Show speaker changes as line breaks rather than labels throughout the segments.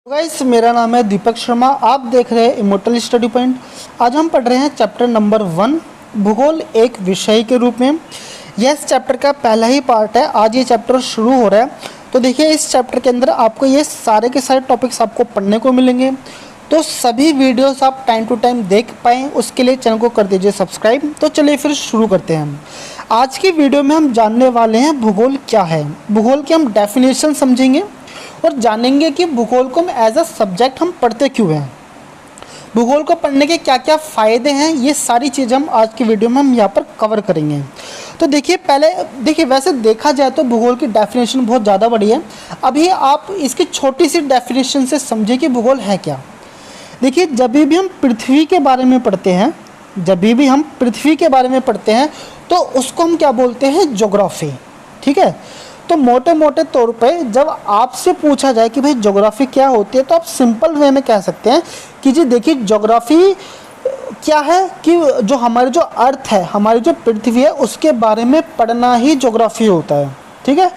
Guys, मेरा नाम है दीपक शर्मा। आप देख रहे हैं इमोर्टल स्टडी पॉइंट। आज हम पढ़ रहे हैं चैप्टर नंबर 1, भूगोल एक विषय के रूप में। यह इस चैप्टर का पहला ही पार्ट है। आज ये चैप्टर शुरू हो रहा है। तो देखिए, इस चैप्टर के अंदर आपको ये सारे के सारे टॉपिक्स आपको पढ़ने को मिलेंगे। तो सभी वीडियोस आप टाइम टू टाइम देख पाएँ, उसके लिए चैनल को कर दीजिए सब्सक्राइब। तो चलिए फिर शुरू करते हैं। आज की वीडियो में हम जानने वाले हैं भूगोल क्या है। भूगोल की हम डेफिनेशन समझेंगे और जानेंगे कि भूगोल को हम एज अ सब्जेक्ट हम पढ़ते क्यों हैं, भूगोल को पढ़ने के क्या क्या फ़ायदे हैं। ये सारी चीज़ें हम आज की वीडियो में हम यहाँ पर कवर करेंगे। तो देखिए वैसे देखा जाए तो भूगोल की डेफिनेशन बहुत ज़्यादा बड़ी है। अभी आप इसकी छोटी सी डेफिनेशन से समझिए कि भूगोल है क्या। देखिए, जब भी हम पृथ्वी के बारे में पढ़ते हैं, तो उसको हम क्या बोलते हैं, ज्योग्राफी। ठीक है। तो मोटे मोटे तौर पे जब आपसे पूछा जाए कि भाई ज्योग्राफी क्या होती है, तो आप सिंपल वे में कह सकते हैं कि जी देखिए, ज्योग्राफी क्या है कि जो हमारे जो अर्थ है, हमारी जो पृथ्वी है, उसके बारे में पढ़ना ही ज्योग्राफी होता है। ठीक है।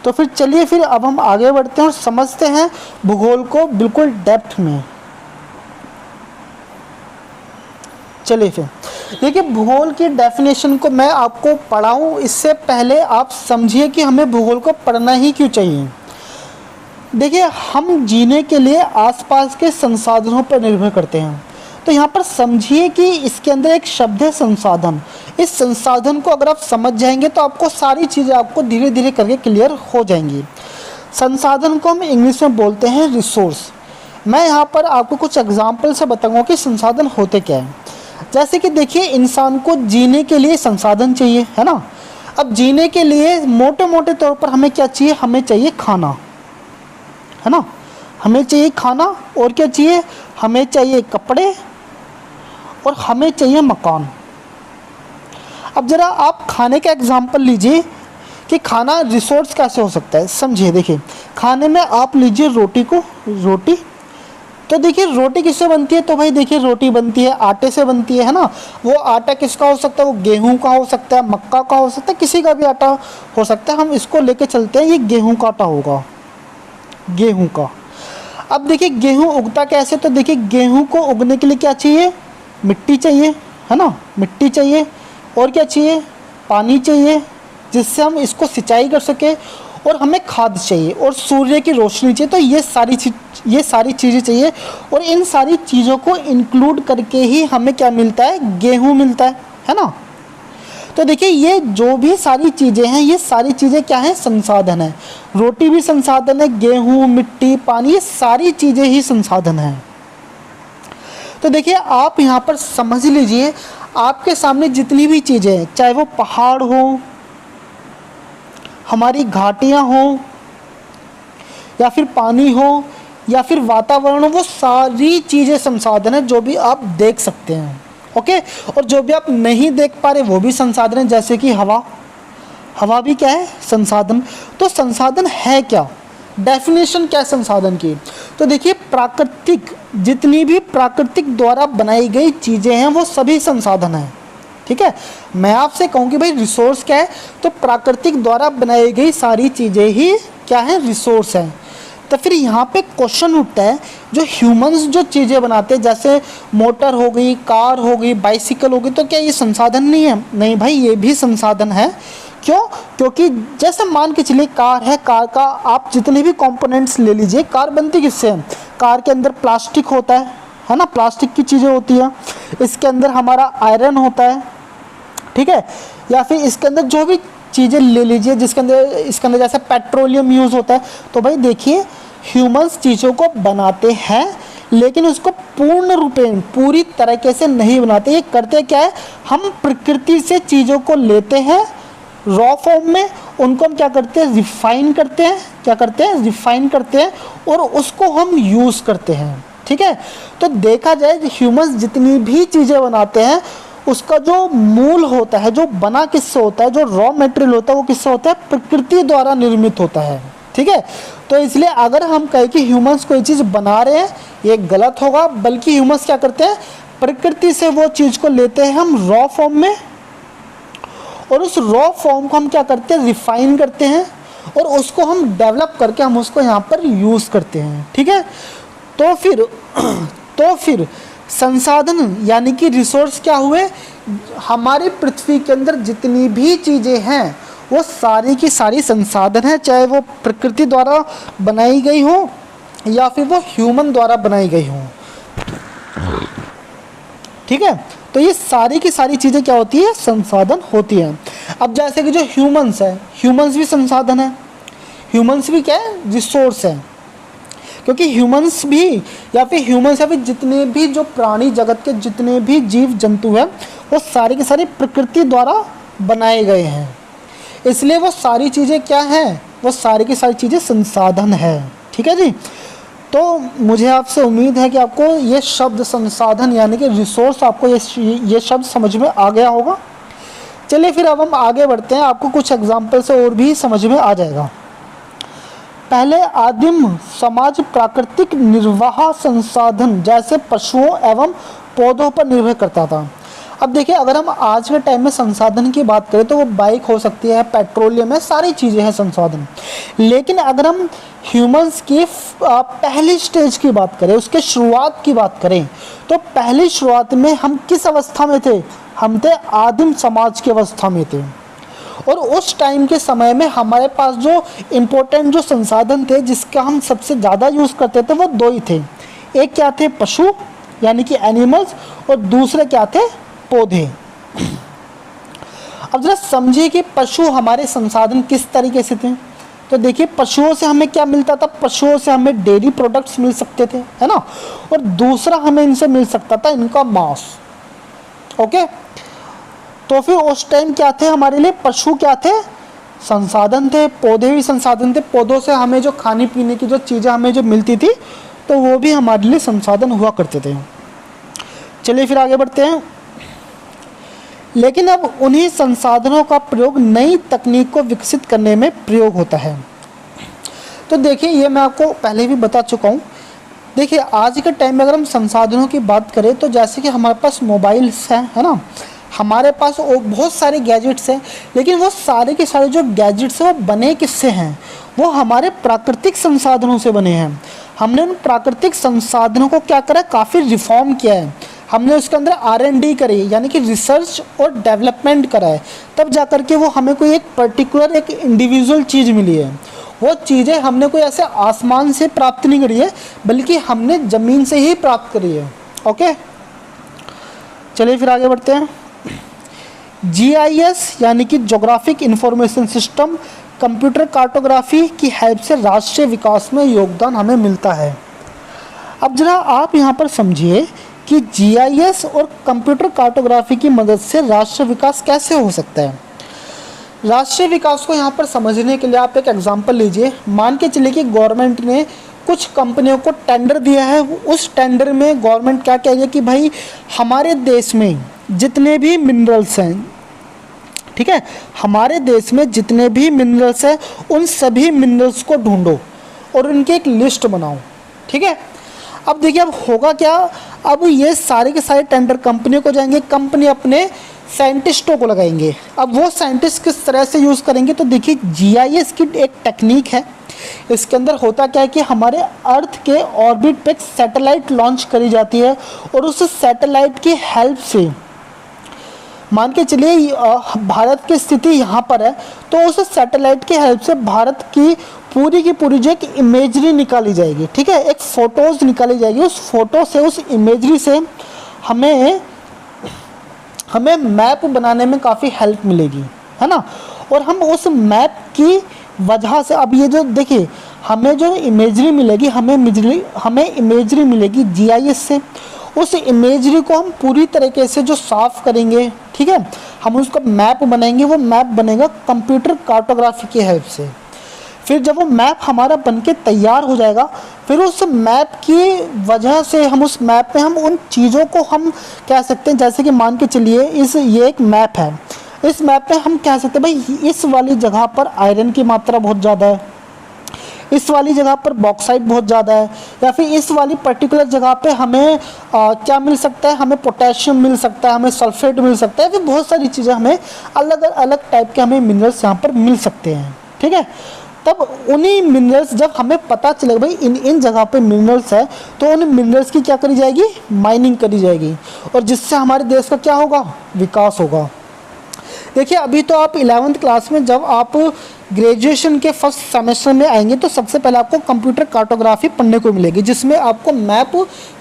तो फिर चलिए, फिर अब हम आगे बढ़ते हैं और समझते हैं भूगोल को बिल्कुल डेप्थ में। चलिए फिर देखिए, भूगोल की डेफिनेशन को मैं आपको पढ़ाऊँ इससे पहले आप समझिए कि हमें भूगोल को पढ़ना ही क्यों चाहिए। देखिए, हम जीने के लिए आसपास के संसाधनों पर निर्भर करते हैं। तो यहाँ पर समझिए कि इसके अंदर एक शब्द है संसाधन। इस संसाधन को अगर आप समझ जाएंगे तो आपको सारी चीज़ें आपको धीरे धीरे करके क्लियर हो जाएंगी। संसाधन को हम इंग्लिश में बोलते हैं रिसोर्स। मैं यहाँ पर आपको कुछ एग्जाम्पल से बताऊँगा कि संसाधन होते क्या हैं। जैसे कि देखिए, इंसान को जीने के लिए संसाधन चाहिए, है ना। अब जीने के लिए मोटे मोटे तौर पर हमें क्या चाहिए, हमें चाहिए खाना, है ना। हमें चाहिए खाना, और क्या चाहिए, हमें चाहिए कपड़े, और हमें चाहिए मकान। अब ज़रा आप खाने का एग्जांपल लीजिए कि खाना रिसोर्स कैसे हो सकता है। समझिए, देखिए, खाने में आप लीजिए रोटी। तो देखिए, रोटी किससे बनती है, तो भाई देखिए, रोटी बनती है आटे से बनती है ना। वो आटा किसका हो सकता है, वो गेहूं का हो सकता है, मक्का का हो सकता है, किसी का भी आटा हो सकता है। हम इसको लेके चलते हैं, ये गेहूं का आटा होगा, गेहूं का। अब देखिए, गेहूं उगता कैसे, तो देखिए, गेहूं को उगने के लिए क्या चाहिए, मिट्टी चाहिए, है ना। मिट्टी चाहिए, और क्या चाहिए, पानी चाहिए, जिससे हम इसको सिंचाई कर सकें, और हमें खाद चाहिए, और सूर्य की रोशनी चाहिए। तो ये सारी चीज़ें चाहिए, और इन सारी चीज़ों को इंक्लूड करके ही हमें क्या मिलता है, गेहूं मिलता है ना। तो देखिए, ये जो भी सारी चीज़ें हैं, ये सारी चीज़ें क्या हैं, संसाधन है। रोटी भी संसाधन है, गेहूं, मिट्टी, पानी, ये सारी चीज़ें ही संसाधन हैं। तो देखिए, आप यहाँ पर समझ लीजिए, आपके सामने जितनी भी चीज़ें हैं, चाहे वो पहाड़ हो, हमारी घाटियाँ हो, या फिर पानी हो, या फिर वातावरण हो, वो सारी चीज़ें संसाधन है जो भी आप देख सकते हैं। ओके। और जो भी आप नहीं देख पा रहे वो भी संसाधन है, जैसे कि हवा भी क्या है, संसाधन। तो संसाधन है क्या, डेफिनेशन क्या है संसाधन की। तो देखिए, जितनी भी प्राकृतिक द्वारा बनाई गई चीज़ें हैं, वो सभी संसाधन हैं। ठीक है। मैं आपसे कहूँ कि भाई रिसोर्स क्या है, तो प्राकृतिक द्वारा बनाई गई सारी चीज़ें ही क्या है, रिसोर्स हैं। तो फिर यहाँ पे क्वेश्चन उठता है, जो ह्यूमंस जो चीज़ें बनाते हैं, जैसे मोटर हो गई, कार हो गई, बाइसिकल हो गई, तो क्या ये संसाधन नहीं है? नहीं भाई, ये भी संसाधन है। क्यों? क्योंकि जैसे मान के चलिए, कार है, कार का आप जितने भी कंपोनेंट्स ले लीजिए, कार बनती किससे है? कार के अंदर प्लास्टिक होता है ना, प्लास्टिक की चीज़ें होती हैं। इसके अंदर हमारा आयरन होता है, ठीक है। या फिर इसके अंदर जो भी चीज़ें ले लीजिए, इसके अंदर जैसे पेट्रोलियम यूज़ होता है। तो भाई देखिए, ह्यूमंस चीज़ों को बनाते हैं, लेकिन उसको पूर्ण रूपेण पूरी तरीके से नहीं बनाते। ये करते क्या है, हम प्रकृति से चीज़ों को लेते हैं रॉ फॉर्म में, उनको हम क्या करते हैं, रिफाइन करते हैं, और उसको हम यूज़ करते हैं। ठीक है। तो देखा जाए, ह्यूमंस जितनी भी चीज़ें बनाते हैं, उसका जो मूल होता है, जो बना किससे होता है, जो रॉ मटेरियल होता है, वो किससे होता है, प्रकृति द्वारा निर्मित होता है। ठीक है। तो इसलिए अगर हम कहें कि ह्यूमंस कोई चीज़ बना रहे हैं, ये गलत होगा। बल्कि ह्यूमंस क्या करते हैं, प्रकृति से वो चीज़ को लेते हैं हम रॉ फॉर्म में, और उस रॉ फॉर्म को हम क्या करते हैं, रिफाइन करते हैं, और उसको हम डेवलप करके हम उसको यहाँ पर यूज़ करते हैं। ठीक है। तो फिर संसाधन यानी कि रिसोर्स क्या हुए, हमारी पृथ्वी के अंदर जितनी भी चीज़ें हैं वो सारी की सारी संसाधन है, चाहे वो प्रकृति द्वारा बनाई गई हो या फिर वो ह्यूमन द्वारा बनाई गई हो। ठीक है, तो ये सारी की सारी चीज़ें क्या होती है, संसाधन होती हैं। अब जैसे कि जो ह्यूमंस है, ह्यूमंस भी संसाधन है, ह्यूमंस भी क्या है, रिसोर्स है, क्योंकि ह्यूमंस भी या फिर जितने भी जो प्राणी जगत के जितने भी जीव जंतु हैं वो सारे के सारे प्रकृति द्वारा बनाए गए हैं, इसलिए वो सारी चीज़ें क्या हैं, वो सारी की सारी चीज़ें संसाधन है। ठीक है जी, तो मुझे आपसे उम्मीद है कि आपको ये शब्द संसाधन यानी कि रिसोर्स, आपको ये शब्द समझ में आ गया होगा। चलिए फिर अब हम आगे बढ़ते हैं, आपको कुछ एग्जाम्पल से और भी समझ में आ जाएगा। पहले आदिम समाज प्राकृतिक निर्वाह संसाधन जैसे पशुओं एवं पौधों पर निर्भर करता था। अब देखिए, अगर हम आज के टाइम में संसाधन की बात करें तो वो बाइक हो सकती है, पेट्रोलियम है, सारी चीज़ें हैं संसाधन। लेकिन अगर हम ह्यूमंस की पहली स्टेज की बात करें, उसके शुरुआत की बात करें, तो पहली शुरुआत में हम किस अवस्था में थे, हम थे आदिम समाज की अवस्था में थे। और उस टाइम के समय में हमारे पास जो इम्पोर्टेंट जो संसाधन थे जिसका हम सबसे ज़्यादा यूज़ करते थे वो दो ही थे, एक क्या थे, पशु यानी कि एनिमल्स, और दूसरे क्या थे, पौधे। अब जरा समझिए कि पशु हमारे संसाधन किस तरीके से थे। तो देखिए, पशुओं से हमें क्या मिलता था, पशुओं से हमें डेयरी प्रोडक्ट्स मिल सकते थे, है ना, और दूसरा हमें इनसे मिल सकता था इनका मांस। ओके, तो फिर उस टाइम क्या थे हमारे लिए, पशु क्या थे, संसाधन थे, पौधे भी संसाधन थे। पौधों से हमें जो खाने पीने की जो चीज़ें हमें जो मिलती थी तो वो भी हमारे लिए संसाधन हुआ करते थे। चलिए फिर आगे बढ़ते हैं। लेकिन अब उन्हीं संसाधनों का प्रयोग नई तकनीक को विकसित करने में प्रयोग होता है। तो देखिए, ये मैं आपको पहले भी बता चुका हूँ। देखिए, आज के टाइम में अगर हम संसाधनों की बात करें तो जैसे कि हमारे पास मोबाइल्स हैं, है ना, हमारे पास बहुत सारे गैजेट्स हैं, लेकिन वो सारे के सारे जो गैजेट्स हैं वो बने किससे हैं, वो हमारे प्राकृतिक संसाधनों से बने हैं। हमने उन प्राकृतिक संसाधनों को क्या करा, काफ़ी रिफॉर्म किया है, हमने उसके अंदर R&D करी, यानी कि रिसर्च और डेवलपमेंट करा है, तब जा कर के वो हमें कोई एक पर्टिकुलर एक इंडिविजुअल चीज़ मिली है। वो चीज़ें हमने कोई ऐसे आसमान से प्राप्त नहीं करी है, बल्कि हमने ज़मीन से ही प्राप्त करी है। ओके, चलिए फिर आगे बढ़ते हैं। GIS यानी कि geographic information system, computer cartography की हेल्प से राष्ट्रीय विकास में योगदान हमें मिलता है। अब जरा आप यहाँ पर समझिए कि GIS और कंप्यूटर कार्टोग्राफी की मदद से राष्ट्रीय विकास कैसे हो सकता है। राष्ट्रीय विकास को यहाँ पर समझने के लिए आप एक एग्जांपल लीजिए। मान के चलिए कि गवर्नमेंट ने कुछ कंपनियों को टेंडर दिया है, उस टेंडर में गवर्नमेंट क्या कहेगी कि भाई हमारे देश में जितने भी मिनरल्स हैं, ठीक है, हमारे देश में जितने भी मिनरल्स हैं उन सभी मिनरल्स को ढूंढो और उनकी एक लिस्ट बनाओ। ठीक है, अब देखिए, अब होगा क्या, अब ये सारे के सारे टेंडर कंपनियों को जाएंगे, कंपनी अपने साइंटिस्टों को लगाएंगे। अब वो साइंटिस्ट किस तरह से यूज़ करेंगे, तो देखिए GIS की एक टेक्निक है। इसके अंदर होता क्या है कि हमारे अर्थ के ऑर्बिट पे एक सैटेलाइट लॉन्च करी जाती है और उस सैटेलाइट की हेल्प से, मान के चलिए भारत की स्थिति यहाँ पर है, तो उस सैटेलाइट की हेल्प से भारत की पूरी जो एक इमेजरी निकाली जाएगी। ठीक है, एक फ़ोटोज़ निकाली जाएगी, उस फोटो से, उस इमेजरी से हमें मैप बनाने में काफ़ी हेल्प मिलेगी, है ना। और हम उस मैप की वजह से, अब ये जो देखिए, हमें जो इमेजरी मिलेगी, हमें इमेजरी मिलेगी GIS से। उस इमेजरी को हम पूरी तरीके से जो साफ़ करेंगे, ठीक है, हम उसको मैप बनाएंगे। वो मैप बनेगा कंप्यूटर कार्टोग्राफी की हेल्प से। फिर जब वो मैप हमारा बनके तैयार हो जाएगा, फिर उस मैप की वजह से हम उस मैप पे हम उन चीज़ों को हम कह सकते हैं, जैसे कि मान के चलिए ये एक मैप है, इस मैप पे हम कह सकते हैं भाई इस वाली जगह पर आयरन की मात्रा बहुत ज़्यादा है, इस वाली जगह पर बॉक्साइट बहुत ज़्यादा है, या फिर इस वाली पर्टिकुलर जगह पे हमें क्या मिल सकता है, हमें पोटेशियम मिल सकता है, हमें सल्फेट मिल सकता है, फिर बहुत सारी चीज़ें हमें अलग अलग टाइप के हमें मिनरल्स यहाँ पर मिल सकते हैं। ठीक है, तब उन्हीं मिनरल्स, जब हमें पता चलेगा भाई इन इन जगह पे मिनरल्स है, तो उन मिनरल्स की क्या करी जाएगी, माइनिंग करी जाएगी, और जिससे हमारे देश का क्या होगा, विकास होगा। देखिए अभी तो आप 11th क्लास में, जब आप ग्रेजुएशन के फर्स्ट सेमेस्टर में आएंगे तो सबसे पहले आपको कंप्यूटर कार्टोग्राफी पढ़ने को मिलेगी, जिसमें आपको मैप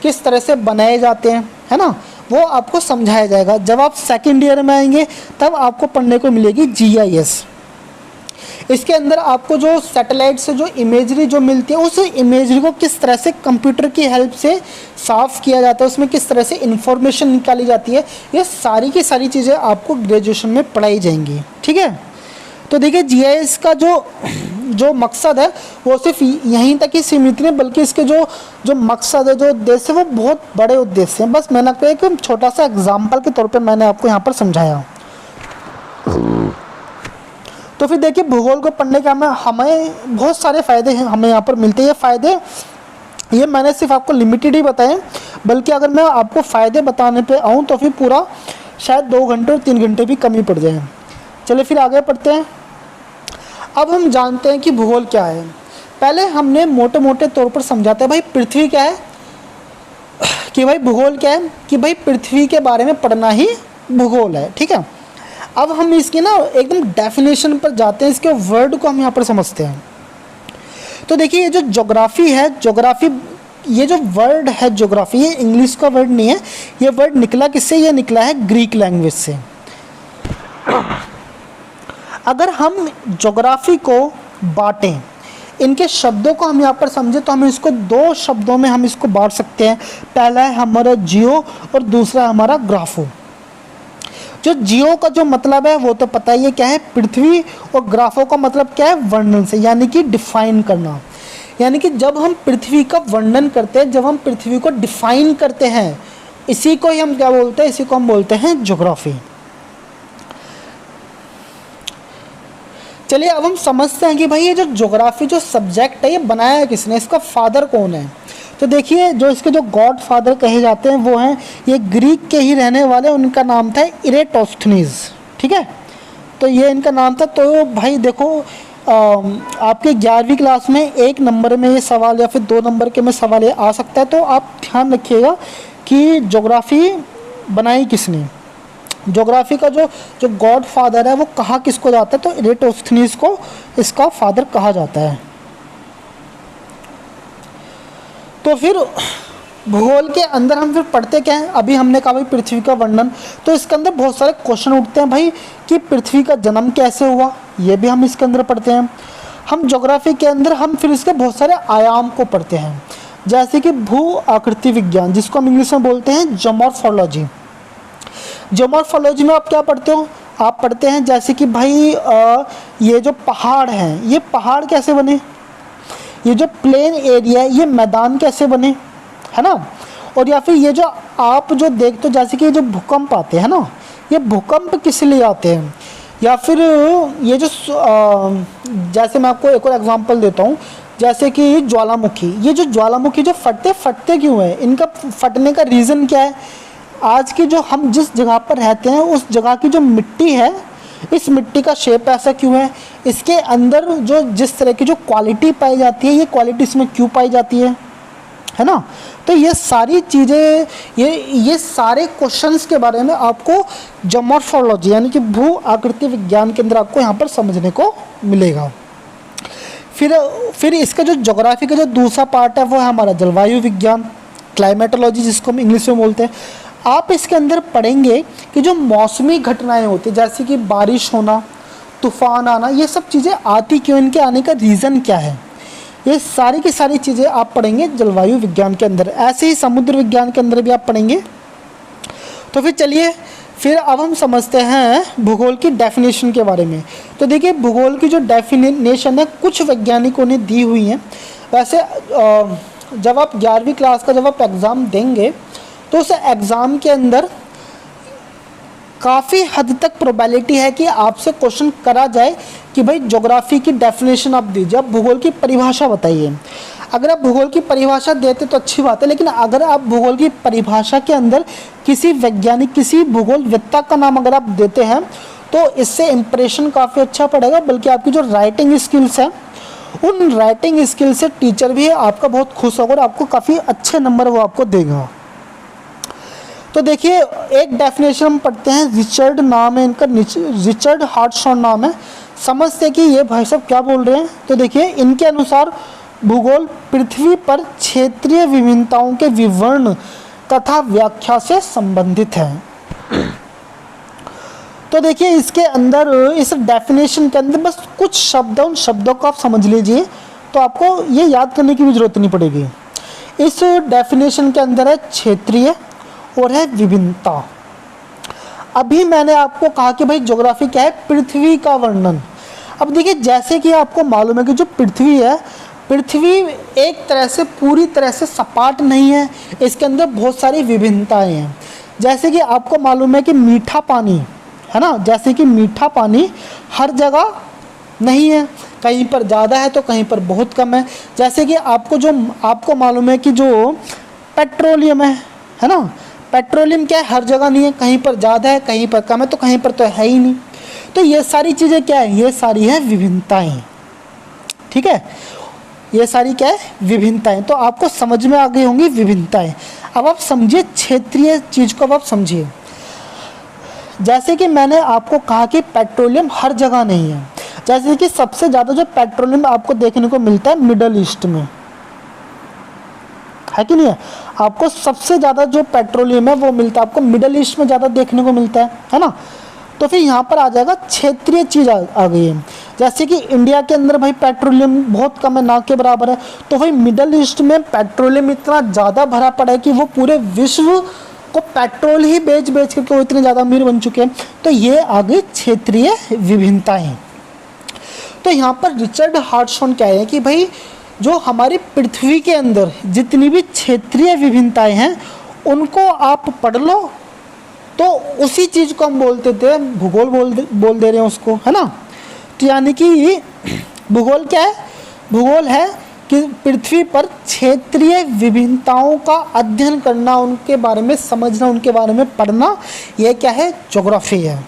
किस तरह से बनाए जाते हैं, है ना, वो आपको समझाया जाएगा। जब आप सेकेंड ईयर में आएंगे तब आपको पढ़ने को मिलेगी GIS। इसके अंदर आपको जो सैटेलाइट से जो इमेजरी जो मिलती है, उस इमेजरी को किस तरह से कंप्यूटर की हेल्प से साफ़ किया जाता है, उसमें किस तरह से इंफॉर्मेशन निकाली जाती है, ये सारी की सारी चीज़ें आपको ग्रेजुएशन में पढ़ाई जाएंगी। ठीक है, तो देखिए GIS का जो मकसद है वो सिर्फ यहीं तक ही सीमित नहीं, बल्कि इसके जो मकसद है, जो उद्देश्य है, वो बहुत बड़े उद्देश्य हैं। बस मैंने आपको एक छोटा सा एग्जाम्पल के तौर पर मैंने आपको यहाँ पर समझाया। तो फिर देखिए भूगोल को पढ़ने का हमें बहुत सारे फ़ायदे हैं हमें यहाँ पर मिलते हैं। ये फ़ायदे ये मैंने सिर्फ आपको लिमिटेड ही बताए, बल्कि अगर मैं आपको फ़ायदे बताने पे आऊँ तो फिर पूरा शायद 2 घंटे और 3 घंटे भी कम ही पड़ जाए। चलिए फिर आगे पढ़ते हैं। अब हम जानते हैं कि भूगोल क्या है। पहले हमने मोटे मोटे तौर पर समझाते हैं भाई पृथ्वी क्या है, कि भाई भूगोल क्या है, कि भाई पृथ्वी के बारे में पढ़ना ही भूगोल है। ठीक है, अब हम इसकी ना एकदम डेफिनेशन पर जाते हैं, इसके वर्ड को हम यहाँ पर समझते हैं। तो देखिए ये जो ज्योग्राफी है, ज्योग्राफी, ये जो वर्ड है ज्योग्राफी, ये इंग्लिश का वर्ड नहीं है, ये वर्ड निकला किससे, ये निकला है ग्रीक लैंग्वेज से। अगर हम ज्योग्राफी को बांटें, इनके शब्दों को हम यहाँ पर समझे, तो हम इसको 2 शब्दों में हम इसको बांट सकते हैं। पहला है हमारा जियो और दूसरा हमारा ग्राफो। जो जियो का जो मतलब है वो तो पता ही है क्या है, पृथ्वी, और ग्राफो का मतलब क्या है, वर्णन से, यानी कि डिफाइन करना। यानी कि जब हम पृथ्वी का वर्णन करते हैं, जब हम पृथ्वी को डिफाइन करते हैं, इसी को ही हम क्या बोलते हैं, इसी को हम बोलते हैं ज्योग्राफी। चलिए अब हम समझते हैं कि भाई ये जो ज्योग्राफी जो सब्जेक्ट है ये बनाया किसने, इसका फादर कौन है। तो देखिए जो इसके जो गॉड फादर कहे जाते हैं वो हैं, ये ग्रीक के ही रहने वाले, उनका नाम था इरेटोस्थनीज। ठीक है, तो ये इनका नाम था। तो भाई देखो आपके 11वीं क्लास में 1 नंबर में ये सवाल या फिर 2 नंबर के में सवाल ये आ सकता है, तो आप ध्यान रखिएगा कि ज्योग्राफी बनाई किसने, ज्योग्राफी का जो गॉड फादर है वो कहा किसको जाता है, तो इरेटोस्थनीज को इसका फादर कहा जाता है। तो फिर भूगोल के अंदर हम फिर पढ़ते क्या हैं, अभी हमने कहा भाई पृथ्वी का वर्णन, तो इसके अंदर बहुत सारे क्वेश्चन उठते हैं भाई कि पृथ्वी का जन्म कैसे हुआ, ये भी हम इसके अंदर पढ़ते हैं। हम ज्योग्राफी के अंदर हम फिर इसके बहुत सारे आयाम को पढ़ते हैं, जैसे कि भू आकृति विज्ञान, जिसको हम इंग्लिश में बोलते हैं ज्योमॉर्फोलॉजी। ज्योमॉर्फोलॉजी में आप क्या पढ़ते हो, आप पढ़ते हैं जैसे कि भाई ये जो पहाड़ हैं, ये पहाड़ कैसे बने, ये जो प्लेन एरिया है ये मैदान कैसे बने, है ना, और या फिर ये जो आप जो देखते हो जैसे कि ये जो भूकंप आते हैं ना, ये भूकंप किस लिए आते हैं, या फिर ये जो जैसे मैं आपको एक और एग्जांपल देता हूँ, जैसे कि ज्वालामुखी, ये जो ज्वालामुखी जो फटते क्यों है, इनका फटने का रीज़न क्या है। आज की जो हम जिस जगह पर रहते हैं उस जगह की जो मिट्टी है, इस मिट्टी का शेप ऐसा क्यों है, इसके अंदर जो जिस तरह की जो क्वालिटी पाई जाती है, ये क्वालिटी इसमें क्यों पाई जाती है ना। तो ये सारी चीज़ें, ये सारे क्वेश्चंस के बारे में आपको ज्योमॉर्फोलॉजी यानी कि भू आकृति विज्ञान के अंदर आपको यहाँ पर समझने को मिलेगा। फिर इसका जो ज्योग्राफी का जो दूसरा पार्ट है वो है हमारा जलवायु विज्ञान, क्लाइमेटोलॉजी जिसको हम इंग्लिश में बोलते हैं। आप इसके अंदर पढ़ेंगे कि जो मौसमी घटनाएं होती हैं, जैसे कि बारिश होना, तूफान आना, ये सब चीज़ें आती क्यों, इनके आने का रीज़न क्या है, ये सारी की सारी चीज़ें आप पढ़ेंगे जलवायु विज्ञान के अंदर। ऐसे ही समुद्र विज्ञान के अंदर भी आप पढ़ेंगे। तो फिर चलिए फिर अब हम समझते हैं भूगोल की डेफिनेशन के बारे में। तो देखिए भूगोल की जो डेफिनेशन है कुछ वैज्ञानिकों ने दी हुई है। वैसे जब आप 11वीं क्लास का जब आप एग्ज़ाम देंगे तो उस एग्ज़ाम के अंदर काफ़ी हद तक प्रोबेबिलिटी है कि आपसे क्वेश्चन करा जाए कि भाई ज्योग्राफी की डेफिनेशन आप दीजिए, आप भूगोल की परिभाषा बताइए। अगर आप भूगोल की परिभाषा देते तो अच्छी बात है, लेकिन अगर आप भूगोल की परिभाषा के अंदर किसी वैज्ञानिक, किसी भूगोलवेत्ता का नाम अगर आप देते हैं तो इससे इम्प्रेशन काफ़ी अच्छा पड़ेगा, बल्कि आपकी जो राइटिंग स्किल्स है उन राइटिंग स्किल से टीचर भी आपका बहुत खुश होगा और आपको काफ़ी अच्छे नंबर वो आपको देगा। तो देखिए एक डेफिनेशन हम पढ़ते हैं, रिचर्ड नाम है इनका, रिचर्ड हार्टशॉन नाम है, समझते हैं कि ये भाई साहब क्या बोल रहे हैं। तो देखिए इनके अनुसार भूगोल पृथ्वी पर क्षेत्रीय विभिन्नताओं के विवरण तथा व्याख्या से संबंधित है। तो देखिए इसके अंदर, इस डेफिनेशन के अंदर बस कुछ शब्द, उन शब्दों को आप समझ लीजिए तो आपको ये याद करने की भी जरूरत नहीं पड़ेगी। इस डेफिनेशन के अंदर है क्षेत्रीय और है विभिन्नता। अभी मैंने आपको कहा कि भाई ज्योग्राफी क्या है, पृथ्वी का वर्णन। अब देखिए जैसे कि आपको मालूम है कि जो पृथ्वी है, पृथ्वी एक तरह से पूरी तरह से सपाट नहीं है, इसके अंदर बहुत सारी विभिन्नताएं हैं। जैसे कि आपको मालूम है कि मीठा पानी है ना, जैसे कि मीठा पानी हर जगह नहीं है, कहीं पर ज़्यादा है तो कहीं पर बहुत कम है। जैसे कि आपको मालूम है कि जो पेट्रोलियम है ना, पेट्रोलियम क्या है, हर जगह नहीं है, कहीं पर ज़्यादा है कहीं पर कम है तो कहीं पर तो है ही नहीं। तो ये सारी चीज़ें क्या है, ये सारी है विभिन्नताएं। ठीक है, ये सारी क्या है, विभिन्नताएं। तो आपको समझ में आ गई होंगी विभिन्नताएं। अब आप समझिए क्षेत्रीय चीज़ को, अब आप समझिए। जैसे कि मैंने आपको कहा कि पेट्रोलियम हर जगह नहीं है। जैसे कि सबसे ज़्यादा जो पेट्रोलियम आपको देखने को मिलता है मिडल ईस्ट में, है कि नहीं है। आपको सबसे ज़्यादा जो पेट्रोलियम है वो मिलता है आपको मिडल ईस्ट में ज़्यादा देखने को मिलता है ना। तो फिर यहाँ पर आ जाएगा क्षेत्रीय चीज़ आ गई है। जैसे कि इंडिया के अंदर भाई पेट्रोलियम बहुत कम है, ना के बराबर है, तो भाई मिडल ईस्ट में पेट्रोलियम इतना ज़्यादा भरा पड़ा है कि वो पूरे विश्व को पेट्रोल ही बेच करके वो इतने ज़्यादा अमीर बन चुके हैं। तो ये आ गई क्षेत्रीय विभिन्नताएं। तो यहाँ पर रिचर्ड हार्टशॉन कह रहे हैं कि भाई जो हमारी पृथ्वी के अंदर जितनी भी क्षेत्रीय विभिन्नताएं हैं उनको आप पढ़ लो, तो उसी चीज़ को हम बोलते थे भूगोल बोल दे रहे हैं उसको, है ना। तो यानी कि भूगोल क्या है, भूगोल है कि पृथ्वी पर क्षेत्रीय विभिन्नताओं का अध्ययन करना, उनके बारे में समझना, उनके बारे में पढ़ना, यह क्या है, ज्योग्राफी है।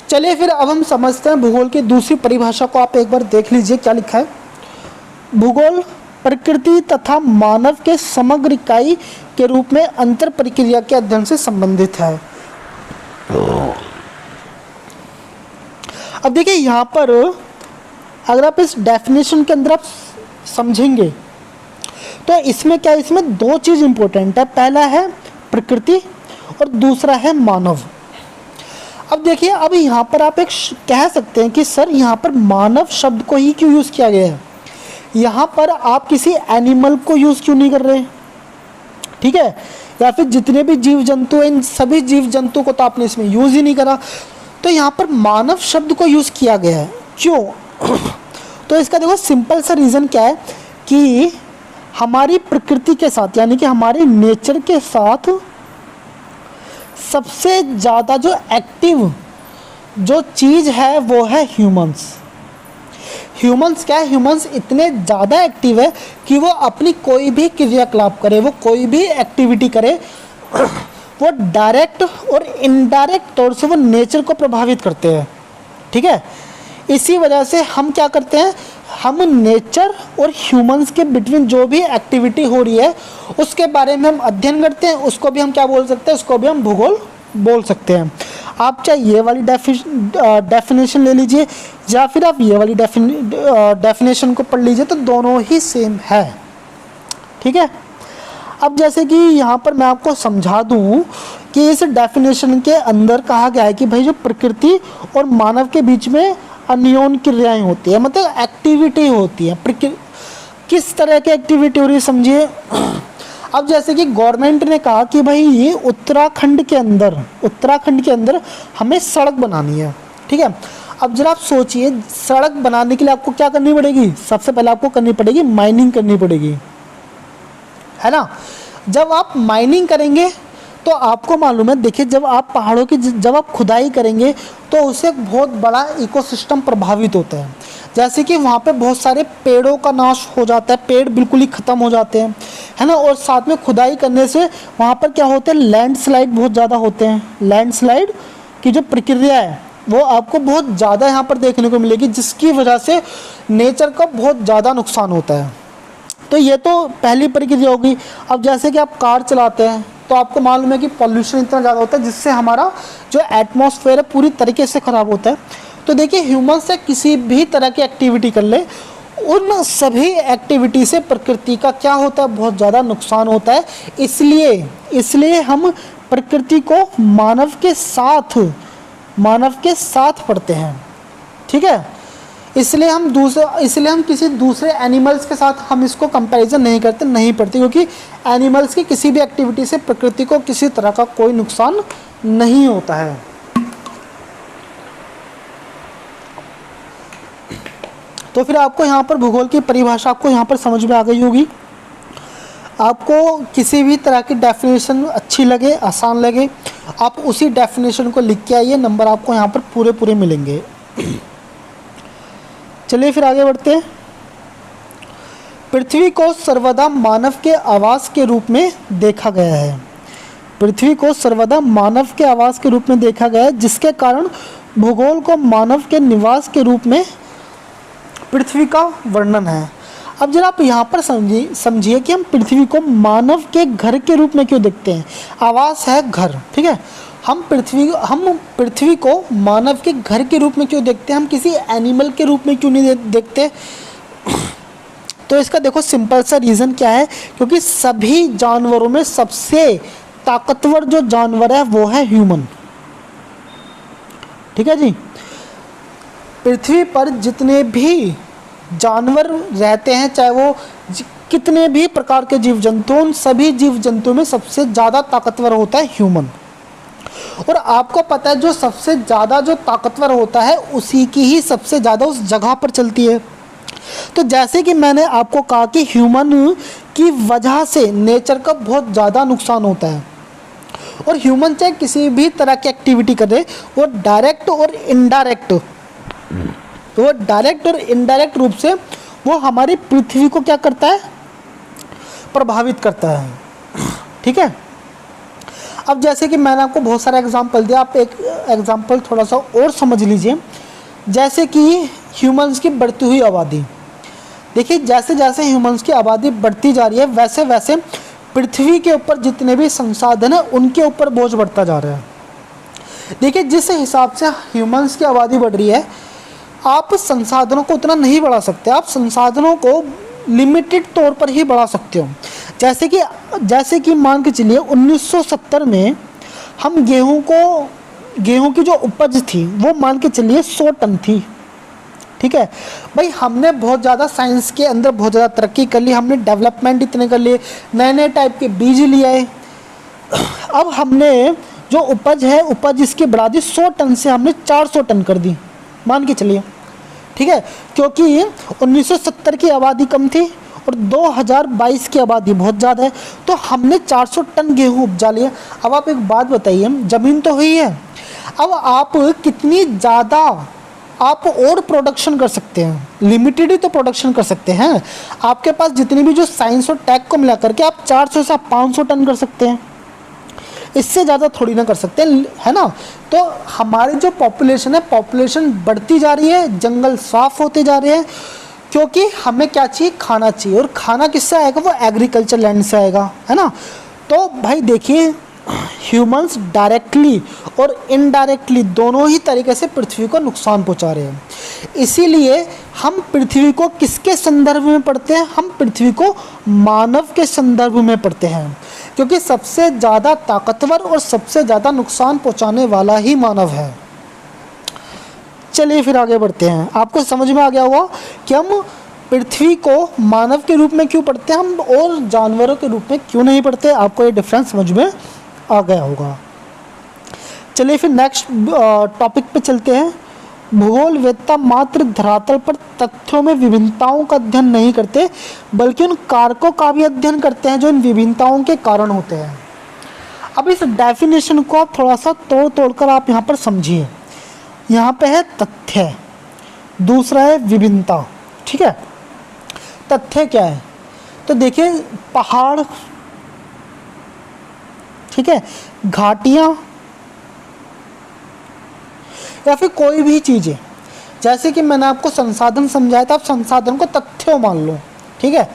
चलिए फिर अब हम समझते हैं भूगोल की दूसरी परिभाषा को। आप एक बार देख लीजिए क्या लिखा है। भूगोल प्रकृति तथा मानव के समग्र इकाई के रूप में अंतर प्रक्रिया के अध्ययन से संबंधित है। अब देखिए यहाँ पर अगर आप इस डेफिनेशन के अंदर आप समझेंगे तो इसमें क्या है, इसमें दो चीज़ इंपॉर्टेंट है। पहला है प्रकृति और दूसरा है मानव। अब देखिए, अब यहाँ पर आप एक कह सकते हैं कि सर यहाँ पर मानव शब्द को ही क्यों यूज़ किया गया है, यहाँ पर आप किसी एनिमल को यूज़ क्यों नहीं कर रहे, ठीक है, या फिर जितने भी जीव जंतु हैं इन सभी जीव जंतु को तो आपने इसमें यूज़ ही नहीं करा। तो यहाँ पर मानव शब्द को यूज़ किया गया है, क्यों? तो इसका देखो सिंपल सा रीज़न क्या है कि हमारी प्रकृति के साथ यानी कि हमारे नेचर के साथ सबसे ज़्यादा जो एक्टिव जो चीज़ है वो है ह्यूमंस। ह्यूमंस क्या है, ह्यूमंस इतने ज़्यादा एक्टिव है कि वो अपनी कोई भी क्रियाकलाप करे, वो कोई भी एक्टिविटी करे, वो डायरेक्ट और इनडायरेक्ट तौर से वो नेचर को प्रभावित करते हैं, ठीक है। इसी वजह से हम क्या करते हैं, हम नेचर और ह्यूमंस के बिटवीन जो भी एक्टिविटी हो रही है उसके बारे में हम अध्ययन करते हैं, उसको भी हम क्या बोल सकते हैं, उसको भी हम भूगोल बोल सकते हैं। आप चाहे ये वाली डेफिनेशन ले लीजिए या फिर आप ये वाली डेफिनेशन को पढ़ लीजिए, तो दोनों ही सेम है, ठीक है। अब जैसे कि यहाँ पर मैं आपको समझा दूँ कि इस डेफिनेशन के अंदर कहा गया है कि भाई जो प्रकृति और मानव के बीच में अन्योन्य क्रियाएं होती है, मतलब एक्टिविटी होती है। किस तरह की एक्टिविटी हो रही है समझिए। अब जैसे कि गवर्नमेंट ने कहा कि भाई ये उत्तराखंड के अंदर हमें सड़क बनानी है, ठीक है। अब जरा आप सोचिए, सड़क बनाने के लिए आपको क्या करनी पड़ेगी, सबसे पहले आपको करनी पड़ेगी माइनिंग करनी पड़ेगी, है ना। जब आप माइनिंग करेंगे तो आपको मालूम है, देखिए जब आप पहाड़ों की जब आप खुदाई करेंगे तो उससे एक बहुत बड़ा इकोसिस्टम प्रभावित होता है। जैसे कि वहाँ पे बहुत सारे पेड़ों का नाश हो जाता है, पेड़ बिल्कुल ही ख़त्म हो जाते हैं, है ना। और साथ में खुदाई करने से वहाँ पर क्या होते हैं, लैंडस्लाइड बहुत ज़्यादा होते हैं। लैंडस्लाइड की जो प्रक्रिया है वो आपको बहुत ज़्यादा यहाँ पर देखने को मिलेगी, जिसकी वजह से नेचर का बहुत ज़्यादा नुकसान होता है। तो ये तो पहली प्रक्रिया होगी। अब जैसे कि आप कार चलाते हैं तो आपको मालूम है कि पॉल्यूशन इतना ज़्यादा होता है जिससे हमारा जो एटमॉस्फेयर है पूरी तरीके से ख़राब होता है। तो देखिए ह्यूमन से किसी भी तरह की एक्टिविटी कर ले, उन सभी एक्टिविटी से प्रकृति का क्या होता है, बहुत ज़्यादा नुकसान होता है। इसलिए हम प्रकृति को मानव के साथ पढ़ते हैं, ठीक है। इसलिए हम किसी दूसरे एनिमल्स के साथ हम इसको कंपैरिजन नहीं पढ़ते, क्योंकि एनिमल्स की किसी भी एक्टिविटी से प्रकृति को किसी तरह का कोई नुकसान नहीं होता है। तो फिर आपको यहाँ पर भूगोल की परिभाषा आपको यहाँ पर समझ में आ गई होगी। आपको किसी भी तरह की डेफिनेशन अच्छी लगे, आसान लगे, आप उसी डेफिनेशन को लिख के आइए, नंबर आपको यहाँ पर पूरे मिलेंगे। चलिए फिर आगे बढ़ते हैं। पृथ्वी को सर्वदा मानव के आवास के रूप में देखा गया है। पृथ्वी को सर्वदा मानव के आवास के रूप में देखा गया है, जिसके कारण भूगोल को मानव के निवास के रूप में पृथ्वी का वर्णन है। अब जरा आप यहाँ पर समझिए कि हम पृथ्वी को मानव के घर के रूप में क्यों देखते हैं। आवास है घर, ठीक है। हम पृथ्वी को मानव के घर के रूप में क्यों देखते हैं, हम किसी एनिमल के रूप में क्यों नहीं देखते। तो इसका देखो सिंपल सा रीज़न क्या है, क्योंकि सभी जानवरों में सबसे ताकतवर जो जानवर है वो है ह्यूमन, ठीक है जी। पृथ्वी पर जितने भी जानवर रहते हैं, चाहे वो कितने भी प्रकार के जीव जंतु, उन सभी जीव जंतुओं में सबसे ज़्यादा ताकतवर होता है ह्यूमन। और आपको पता है जो सबसे ज़्यादा जो ताकतवर होता है उसी की ही सबसे ज़्यादा उस जगह पर चलती है। तो जैसे कि मैंने आपको कहा कि ह्यूमन की वजह से नेचर का बहुत ज़्यादा नुकसान होता है, और ह्यूमन चाहे किसी भी तरह की एक्टिविटी करे, वो डायरेक्ट और इनडायरेक्ट रूप से वो हमारी पृथ्वी को क्या करता है, प्रभावित करता है, ठीक है। अब जैसे कि मैंने आपको बहुत सारे एग्जांपल दिया, आप एक एग्जांपल थोड़ा सा और समझ लीजिए। जैसे कि ह्यूमंस की बढ़ती हुई आबादी, देखिए जैसे जैसे ह्यूमंस की आबादी बढ़ती जा रही है, वैसे वैसे पृथ्वी के ऊपर जितने भी संसाधन हैं उनके ऊपर बोझ बढ़ता जा रहा है। देखिए जिस हिसाब से ह्यूमंस की आबादी बढ़ रही है, आप संसाधनों को उतना नहीं बढ़ा सकते, आप संसाधनों को लिमिटेड तौर पर ही बढ़ा सकते हो। जैसे कि मान के चलिए 1970 में हम गेहूं की जो उपज थी वो मान के चलिए 100 टन थी, ठीक है भाई। हमने बहुत ज़्यादा साइंस के अंदर बहुत ज़्यादा तरक्की कर ली, हमने डेवलपमेंट इतने कर लिए, नए नए टाइप के बीज लिए आए। अब हमने जो उपज इसकी बढ़ा दी, 100 टन से हमने 400 टन कर दी, मान के चलिए, ठीक है। क्योंकि 1970 की आबादी कम थी और 2022 की आबादी बहुत ज़्यादा है, तो हमने 400 टन गेहूँ उपजा लिया। अब आप एक बात बताइए, ज़मीन तो हुई है, अब आप कितनी ज़्यादा आप और प्रोडक्शन कर सकते हैं, लिमिटेड ही तो प्रोडक्शन कर सकते हैं। आपके पास जितनी भी जो साइंस और टेक को मिला करके आप 400 से 500 टन कर सकते हैं, इससे ज़्यादा थोड़ी ना कर सकते हैं, है ना। तो हमारी जो पॉपुलेशन है, पॉपुलेशन बढ़ती जा रही है, जंगल साफ होते जा रहे हैं, क्योंकि हमें क्या चाहिए, खाना चाहिए। और खाना किससे आएगा, वो एग्रीकल्चर लैंड से आएगा, है ना। तो भाई देखिए ह्यूमंस डायरेक्टली और इनडायरेक्टली दोनों ही तरीके से पृथ्वी को नुकसान पहुंचा रहे हैं। इसीलिए हम पृथ्वी को किसके संदर्भ में पढ़ते हैं, हम पृथ्वी को मानव के संदर्भ में पढ़ते हैं, क्योंकि सबसे ज़्यादा ताकतवर और सबसे ज़्यादा नुकसान पहुंचाने वाला ही मानव है। चलिए फिर आगे बढ़ते हैं। आपको समझ में आ गया होगा कि हम पृथ्वी को मानव के रूप में क्यों पढ़ते हैं, हम और जानवरों के रूप में क्यों नहीं पढ़ते। आपको ये डिफरेंस समझ में आ गया होगा। चलिए फिर नेक्स्ट टॉपिक पे चलते हैं। भूगोल वेत्ता मात्र धरातल पर तथ्यों में विभिन्नताओं का अध्ययन नहीं करते, बल्कि उन कारकों का भी अध्ययन करते हैं जो इन विभिन्नताओं के कारण होते हैं। अब इस डेफिनेशन को आप थोड़ा सा तोड़ कर आप यहाँ पर समझिए। यहाँ पे है तथ्य, दूसरा है विभिन्नता, ठीक है। तथ्य क्या है, तो देखिए पहाड़, ठीक है, घाटियाँ, या फिर कोई भी चीज़ है, जैसे कि मैंने आपको संसाधन समझाया था, आप संसाधन को तथ्यों मान लो, ठीक है।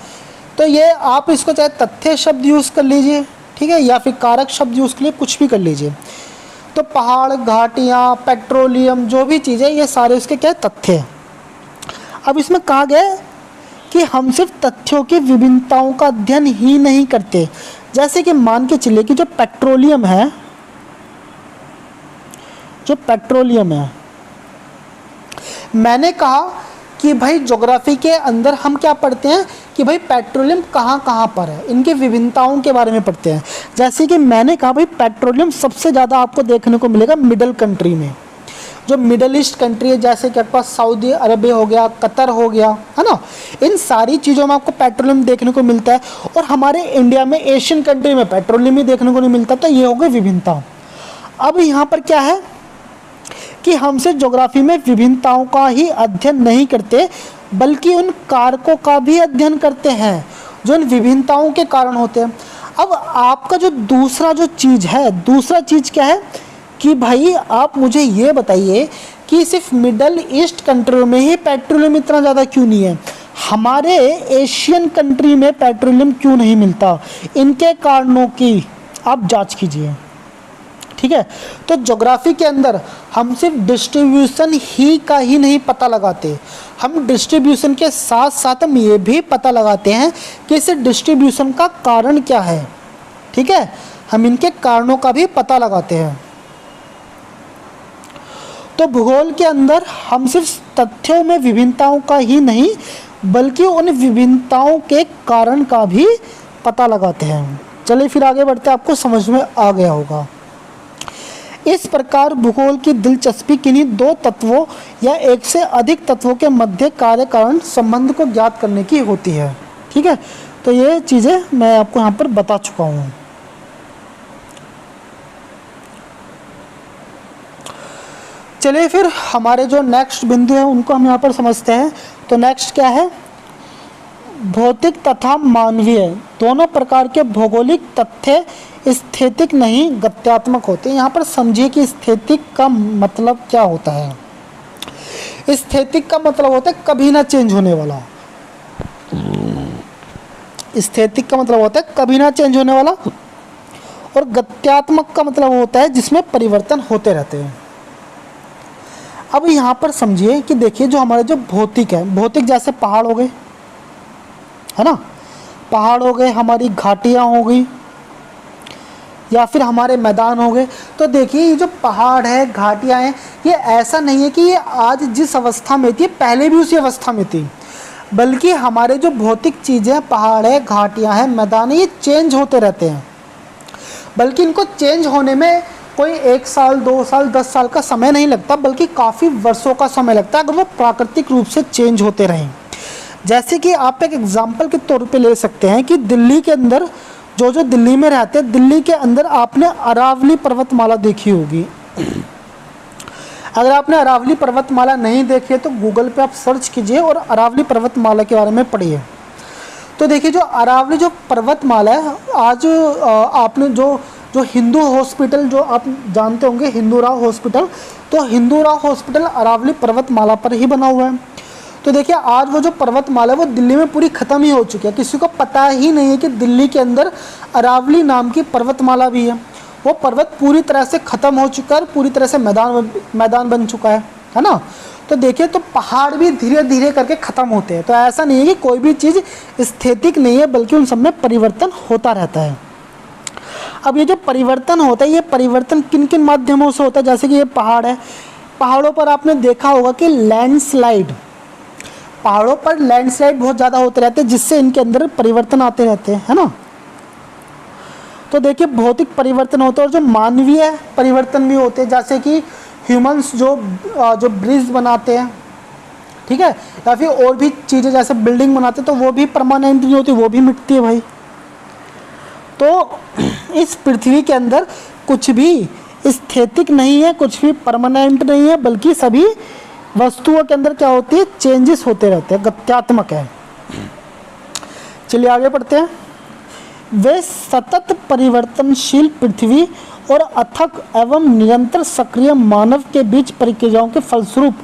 तो ये आप इसको चाहे तथ्य शब्द यूज़ कर लीजिए, ठीक है, या फिर कारक शब्द यूज़ कर लिए, कुछ भी कर लीजिए। तो पहाड़, घाटियाँ, पेट्रोलियम, जो भी चीज़ें, ये सारे उसके क्या तथ्य हैं। अब इसमें कहा गया है कि हम सिर्फ तथ्यों की विभिन्नताओं का अध्ययन ही नहीं करते। जैसे कि मान के चलिए कि जो पेट्रोलियम है, मैंने कहा कि भाई ज्योग्राफी के अंदर हम क्या पढ़ते हैं कि भाई पेट्रोलियम कहाँ कहाँ पर है, इनकी विभिन्नताओं के बारे में पढ़ते हैं। जैसे कि मैंने कहा भाई पेट्रोलियम सबसे ज़्यादा आपको देखने को मिलेगा मिडल कंट्री में, जो मिडल ईस्ट कंट्री है, जैसे कि आपका सऊदी अरबिया हो गया, कतर हो गया, है ना, इन सारी चीज़ों में आपको पेट्रोलियम देखने को मिलता है। और हमारे इंडिया में, एशियन कंट्री में पेट्रोलियम ही देखने को नहीं मिलता। तो ये हो गई विभिन्नता। अब यहाँ पर क्या है कि हम सिर्फ ज्योग्राफी में विभिन्नताओं का ही अध्ययन नहीं करते, बल्कि उन कारकों का भी अध्ययन करते हैं जो इन विभिन्नताओं के कारण होते हैं। अब आपका जो दूसरा चीज़ क्या है कि भाई आप मुझे ये बताइए कि सिर्फ मिडल ईस्ट कंट्री में ही पेट्रोलियम इतना ज़्यादा क्यों नहीं है, हमारे एशियन कंट्री में पेट्रोलियम क्यों नहीं मिलता, इनके कारणों की आप जांच कीजिए, ठीक है। तो ज्योग्राफी के अंदर हम सिर्फ डिस्ट्रीब्यूशन ही का ही नहीं पता लगाते, हम डिस्ट्रीब्यूशन के साथ साथ हम ये भी पता लगाते हैं कि इस डिस्ट्रीब्यूशन का कारण क्या है, ठीक है, हम इनके कारणों का भी पता लगाते हैं। तो भूगोल के अंदर हम सिर्फ तथ्यों में विभिन्नताओं का ही नहीं, बल्कि उन विभिन्नताओं के कारण का भी पता लगाते हैं। चलिए फिर आगे बढ़ते हैं, आपको समझ में आ गया होगा। इस प्रकार भूगोल की दिलचस्पी किन्हीं दो तत्वों या एक से अधिक तत्वों के मध्य कार्य कारण संबंध को ज्ञात करने की होती है, ठीक है। तो ये चीज़ें मैं आपको यहाँ पर बता चुका हूँ। चलिए फिर हमारे जो नेक्स्ट बिंदु हैं उनको हम यहाँ पर समझते हैं। तो नेक्स्ट क्या है, भौतिक तथा मानवीय दोनों प्रकार के भौगोलिक तथ्य स्थैतिक नहीं गत्यात्मक होते हैं। यहाँ पर समझिए कि स्थैतिक का मतलब क्या होता है। स्थैतिक का मतलब होता है कभी ना चेंज होने वाला, स्थैतिक का मतलब होता है कभी ना चेंज होने वाला, और गत्यात्मक का मतलब होता है जिसमें परिवर्तन होते रहते हैं। अब यहाँ पर समझिए कि देखिए जो हमारे जो भौतिक है, भौतिक जैसे पहाड़ हो गए, है ना, पहाड़ हो गए, हमारी घाटियाँ हो गई, या फिर हमारे मैदान हो गए। तो देखिए ये जो पहाड़ है, घाटियाँ हैं, ये ऐसा नहीं है कि ये आज जिस अवस्था में थी पहले भी उसी अवस्था में थी, बल्कि हमारे जो भौतिक चीज़ें, पहाड़ है, घाटियाँ हैं, मैदान है, ये चेंज होते रहते हैं। बल्कि इनको चेंज होने में कोई 1 साल, 2 साल, 10 साल का समय नहीं लगता, बल्कि काफ़ी वर्षों का समय लगता है अगर वो प्राकृतिक रूप से चेंज होते रहें। जैसे कि आप एक एग्जाम्पल के तौर पे ले सकते हैं कि दिल्ली के अंदर जो दिल्ली में रहते हैं, दिल्ली के अंदर आपने अरावली पर्वतमाला देखी होगी। अगर आपने अरावली पर्वतमाला नहीं देखी है तो गूगल पे आप सर्च कीजिए और अरावली पर्वतमाला के बारे में पढ़िए। तो देखिए जो अरावली जो पर्वतमाला है, आज आपने जो हिंदू हॉस्पिटल जो आप जानते होंगे, हिंदूराव हॉस्पिटल, तो हिंदूराव हॉस्पिटल अरावली पर्वतमाला पर ही बना हुआ है। तो देखिए आज वो जो पर्वतमाला है वो दिल्ली में पूरी ख़त्म ही हो चुकी है, किसी को पता ही नहीं है कि दिल्ली के अंदर अरावली नाम की पर्वतमाला भी है। वो पर्वत पूरी तरह से ख़त्म हो चुका है, पूरी तरह से मैदान बन चुका है ना। तो देखिए तो पहाड़ भी धीरे धीरे करके ख़त्म होते हैं। तो ऐसा नहीं है कि कोई भी चीज़ स्थैतिक नहीं है, बल्कि उन सब में परिवर्तन होता रहता है। अब ये जो परिवर्तन होता है, ये परिवर्तन किन किन माध्यमों से होता है। जैसे कि ये पहाड़ है, पहाड़ों पर आपने देखा होगा कि लैंडस्लाइड, पहाड़ों पर लैंडस्लाइड बहुत ज़्यादा होते रहते हैं, जिससे इनके अंदर परिवर्तन आते रहते हैं, है ना। तो देखिए भौतिक परिवर्तन होते हैं और जो मानवीय परिवर्तन भी होते हैं, जैसे कि ह्यूमंस जो ब्रिज बनाते हैं, ठीक है, या फिर और भी चीज़ें जैसे बिल्डिंग बनाते हैं, तो वो भी परमानेंट नहीं होती, वो भी मिटती है भाई। तो इस पृथ्वी के अंदर कुछ भी स्थैतिक नहीं है, कुछ भी परमानेंट नहीं है, बल्कि सभी वस्तुओं के अंदर क्या होती है, चेंजेस होते रहते हैं, गत्यात्मक है। चलिए आगे पढ़ते हैं। वे सतत परिवर्तनशील पृथ्वी और अथक एवं निरंतर सक्रिय मानव के बीच प्रक्रियाओं के फलस्वरूप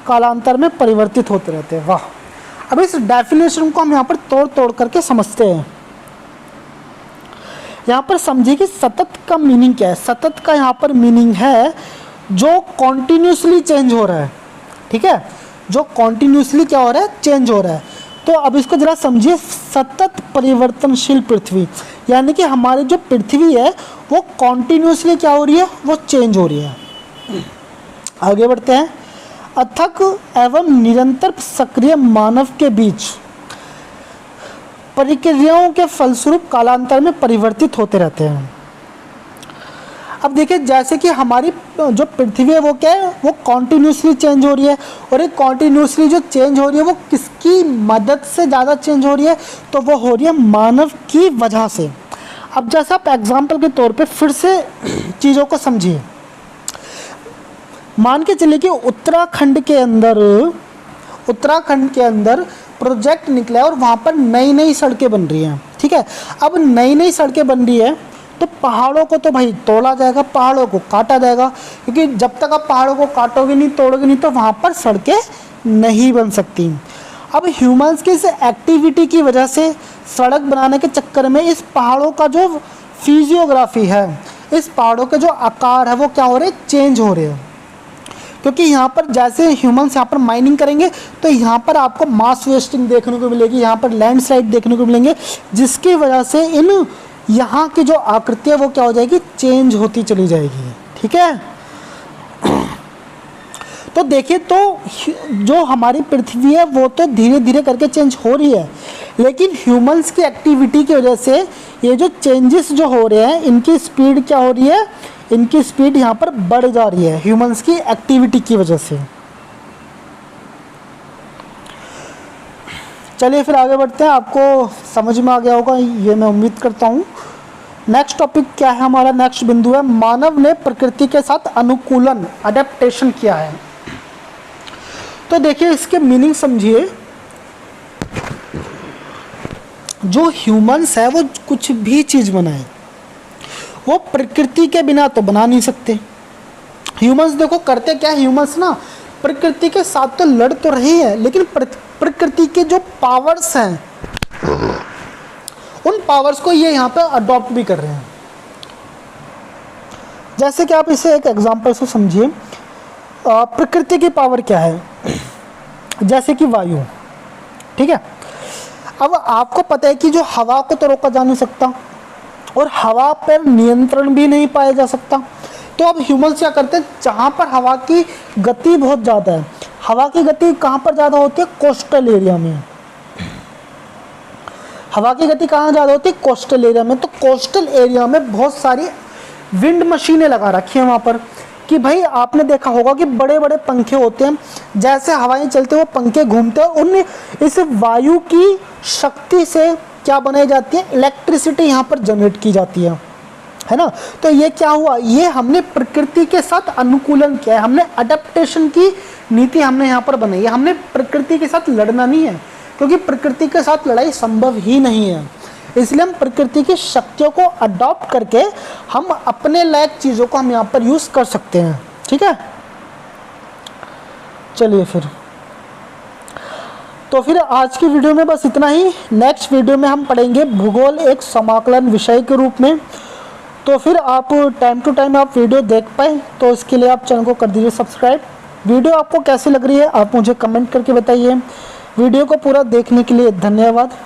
कालांतर में परिवर्तित होते रहते हैं। वाह! अब इस डेफिनेशन को हम यहाँ पर तोड़ तोड़ करके समझते हैं। यहाँ पर समझिए कि सतत का मीनिंग क्या है। सतत का यहाँ पर मीनिंग है जो कॉन्टिन्यूसली चेंज हो रहा है, ठीक है, जो कॉन्टिन्यूसली क्या हो रहा है, चेंज हो रहा है। तो अब इसको जरा समझिए, सतत परिवर्तनशील पृथ्वी, यानी कि हमारी जो पृथ्वी है वो कॉन्टिन्यूसली क्या हो रही है, वो चेंज हो रही है। आगे बढ़ते हैं। अथक एवं निरंतर सक्रिय मानव के बीच प्रक्रियाओं के फलस्वरूप कालांतर में परिवर्तित होते रहते हैं। अब देखिए, जैसे कि हमारी जो पृथ्वी है वो क्या है, वो कॉन्टिन्यूसली चेंज हो रही है, और एक कॉन्टिन्यूसली जो चेंज हो रही है वो किसकी मदद से ज़्यादा चेंज हो रही है, तो वो हो रही है मानव की वजह से। अब जैसे आप एग्जाम्पल के तौर पे फिर से चीज़ों को समझिए। मान के चलिए कि उत्तराखंड के अंदर प्रोजेक्ट निकला है और वहाँ पर नई नई सड़कें बन रही हैं, ठीक है। अब नई नई सड़कें बन रही है तो पहाड़ों को तो भाई तोड़ा जाएगा, पहाड़ों को काटा जाएगा, क्योंकि जब तक आप पहाड़ों को काटोगे नहीं, तोड़ोगे नहीं, तो वहाँ पर सड़कें नहीं बन सकती। अब ह्यूमंस की इस एक्टिविटी की वजह से सड़क बनाने के चक्कर में इस पहाड़ों का जो फिजियोग्राफी है, इस पहाड़ों के जो आकार है वो क्या हो रहे हैं, चेंज हो रहे हैं। क्योंकि यहाँ पर जैसे ह्यूमंस यहाँ पर माइनिंग करेंगे तो यहाँ पर आपको मास वेस्टिंग देखने को मिलेगी, यहाँ पर लैंडस्लाइड देखने को मिलेंगे, जिसकी वजह से इन यहाँ की जो आकृति है वो क्या हो जाएगी, चेंज होती चली जाएगी, ठीक है। तो देखिए, तो जो हमारी पृथ्वी है वो तो धीरे धीरे करके चेंज हो रही है, लेकिन ह्यूमंस की एक्टिविटी की वजह से ये जो चेंजेस जो हो रहे हैं इनकी स्पीड क्या हो रही है, इनकी स्पीड यहाँ पर बढ़ जा रही है ह्यूमंस की एक्टिविटी की वजह से। चलिए फिर आगे बढ़ते हैं। आपको समझ में आ गया होगा ये मैं उम्मीद करता हूँ। नेक्स्ट टॉपिक क्या है, हमारा नेक्स्ट बिंदु है मानव ने प्रकृति के साथ अनुकूलन, अडेप्टेशन किया है। तो देखिए, इसके मीनिंग समझिए। जो ह्यूमंस है वो कुछ भी चीज़ बनाए वो प्रकृति के बिना तो बना नहीं सकते। ह्यूमंस देखो करते क्या, ह्यूमंस ना प्रकृति के साथ तो लड़ तो रहे हैं, लेकिन प्रकृति के जो पावर्स हैं उन पावर्स को ये यहाँ पे अडॉप्ट भी कर रहे हैं। जैसे कि आप इसे एक एग्जांपल से समझिए। प्रकृति की पावर क्या है, जैसे कि वायु, ठीक है। अब आपको पता है कि जो हवा को तो रोका जा नहीं सकता और हवा पर नियंत्रण भी नहीं पाया जा सकता। तो अब ह्यूमंस क्या करते हैं, जहाँ पर हवा की गति बहुत ज़्यादा है, हवा की गति कहाँ पर ज़्यादा होती है, कोस्टल एरिया में। हवा की गति कहाँ ज़्यादा होती है, कोस्टल एरिया में। तो कोस्टल एरिया में बहुत सारी विंड मशीनें लगा रखी हैं वहाँ पर, कि भाई आपने देखा होगा कि बड़े बड़े पंखे होते हैं, जैसे हवाएं चलते हैं वो पंखे घूमते हैं, उनमें इस वायु की शक्ति से क्या बनाई जाती है, इलेक्ट्रिसिटी यहाँ पर जनरेट की जाती है ना। तो ये क्या हुआ, ये हमने प्रकृति के साथ अनुकूलन किया है, हमने अडेप्टेशन की नीति हमने यहाँ पर बनाई है। हमने प्रकृति के साथ लड़ना नहीं है, क्योंकि प्रकृति के साथ लड़ाई संभव ही नहीं है। इसलिए हम प्रकृति की शक्तियों को अडॉप्ट करके हम अपने लायक चीज़ों को हम यहाँ पर यूज़ कर सकते हैं, ठीक है। चलिए तो फिर आज की वीडियो में बस इतना ही। नेक्स्ट वीडियो में हम पढ़ेंगे भूगोल एक समाकलन विषय के रूप में। तो फिर आप टाइम टू टाइम आप वीडियो देख पाए, तो इसके लिए आप चैनल को कर दीजिए सब्सक्राइब। वीडियो आपको कैसी लग रही है आप मुझे कमेंट करके बताइए। वीडियो को पूरा देखने के लिए धन्यवाद।